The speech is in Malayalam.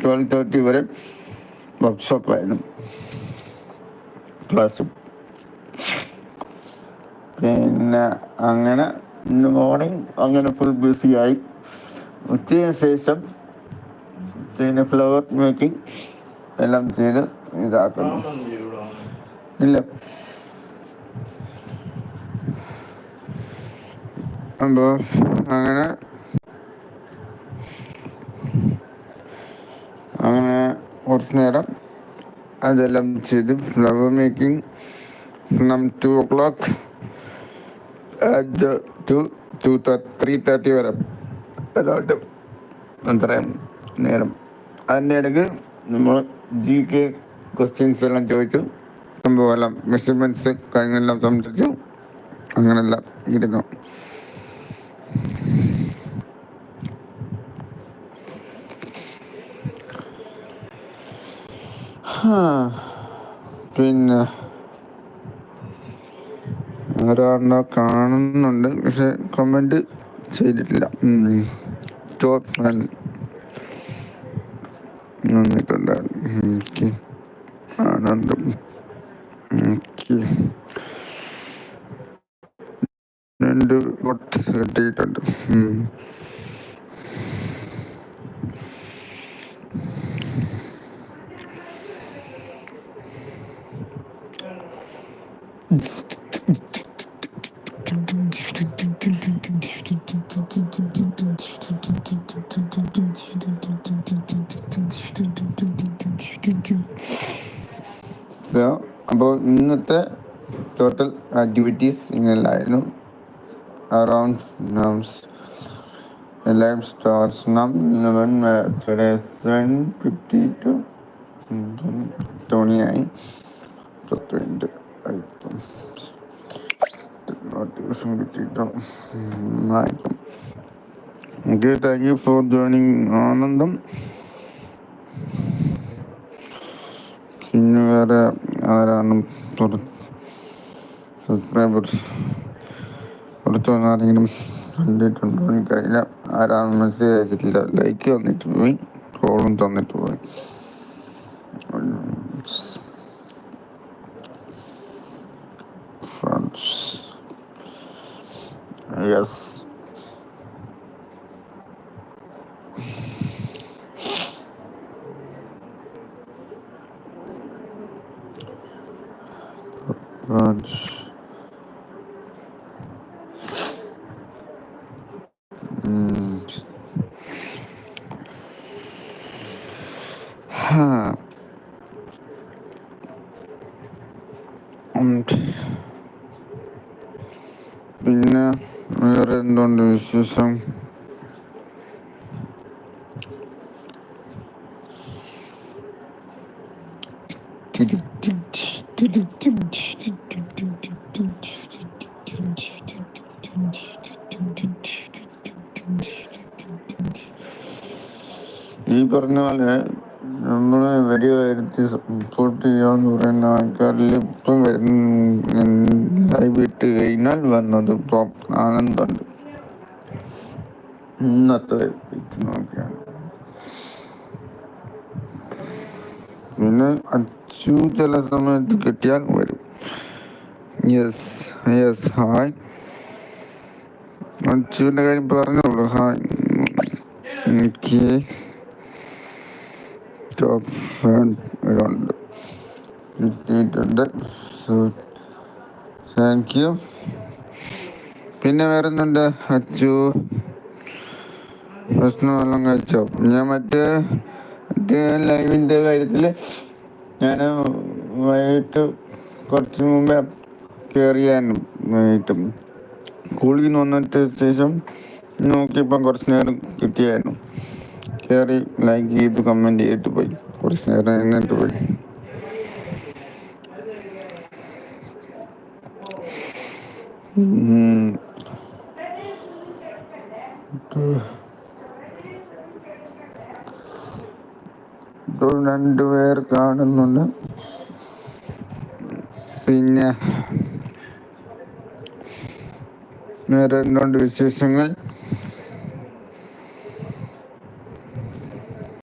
12:30 വരെ വർക്ക്ഷോപ്പായിരുന്നു, ക്ലാസ്സും. പിന്നെ അങ്ങനെ ഇന്ന് മോർണിംഗ് അങ്ങനെ ഫുൾ ബിസിയായി. ഉച്ചയ്ക്ക് ശേഷം പിന്നെ ഫ്ലവർ മേക്കിംഗ് എല്ലാം ചെയ്ത് ഇതാക്കുന്നു. ഇല്ല, അപ്പോൾ അങ്ങനെ കുറച്ച് നേരം അതെല്ലാം ചെയ്ത് flower making from 2 o'clock to 3:30 വരെ അതായിട്ട് അത്രയും നേരം. അതിൻ്റെ ഇടയ്ക്ക് നമ്മൾ GK ക്വസ്റ്റ്യൻസ് എല്ലാം ചോദിച്ചു, സംഭവമെല്ലാം മെഷർമെൻറ്റ്സ് കാര്യങ്ങളെല്ലാം സംസാരിച്ചു, അങ്ങനെല്ലാം ഇരുന്നു. പിന്നെ ഒരാളുടെ കാണുന്നുണ്ട്, പക്ഷെ കമൻറ്റ് ചെയ്തിട്ടില്ല. ടോപ്പ് വന്നിട്ടുണ്ടായിരുന്നു. ആനന്ദം 2 വോട്ട് കിട്ടിയിട്ടുണ്ട്. സോ അപ്പോൾ ഇന്നത്തെ ടോട്ടൽ ആക്ടിവിറ്റീസ് ഇങ്ങനെയായിരുന്നു. അറൗണ്ട് ലൈവ് സ്റ്റാർസ് 7:50 ടോണിയായി 10 ഇപ്പം നോട്ടിഫിക്കേഷൻ കിട്ടിയിട്ടും ആയിരിക്കും. Okay, thank you for joining ആനന്ദം. പിന്നെ വേറെ ആരാണ് സബ്സ്ക്രൈബേഴ്സ് പുറത്തുനിന്നാരെങ്കിലും കണ്ടിട്ടുണ്ടോ എനിക്കറിയില്ല. ആരാണ് മെസ്സേജ് അയച്ചിട്ടില്ല. ലൈക്ക് തന്നിട്ട് പോയി, കോളും തന്നിട്ട് പോയി. Friends, yes. പിന്നെ വേറെ എന്തുണ്ട് വിശേഷം? ഈ പറഞ്ഞ പോലെ നമ്മൾ വരികയായിരുത്തി സപ്പോർട്ട് ചെയ്യാന്ന് പറയുന്ന ആൾക്കാരിൽ ഇപ്പം ലൈവ് ഇട്ട് കഴിഞ്ഞാൽ വന്നത് ഇപ്പം ആനന്ദമുണ്ട്. ഇന്നത്തെ വെച്ച് നോക്കിയാണ്. പിന്നെ അച്ചു ചില സമയത്ത് കിട്ടിയാൽ വരും. Yes hi. അച്ചുവിൻ്റെ കാര്യം പറഞ്ഞോളൂ. ഹായ്. എനിക്ക് ടോപ്പ് ഫ്രണ്ട് കിട്ടിയിട്ടുണ്ട്. So thank you. പിന്നെ വേറെ എന്തുണ്ട് അച്ചു? ഭക്ഷണമെല്ലാം കഴിച്ചോ? ഞാൻ മറ്റേ ലൈവിൻ്റെ കാര്യത്തിൽ ഞാൻ വൈകിട്ട് കുറച്ച് മുമ്പേ കയറിയായിരുന്നു. വൈകിട്ടും സ്കൂളിൽ നിന്ന് വന്നിട്ട് ശേഷം നോക്കിയപ്പം കുറച്ച് നേരം കിട്ടിയായിരുന്നു. കയറി ലൈക്ക് ചെയ്ത് കമൻറ്റ് ചെയ്തിട്ട് പോയി, കുറച്ച് നേരം എന്നിട്ട് പോയി. ഇപ്പോൾ 2 പേർ കാണുന്നുണ്ട്. പിന്നെ വേറെ എന്തുകൊണ്ട് വിശേഷങ്ങൾ?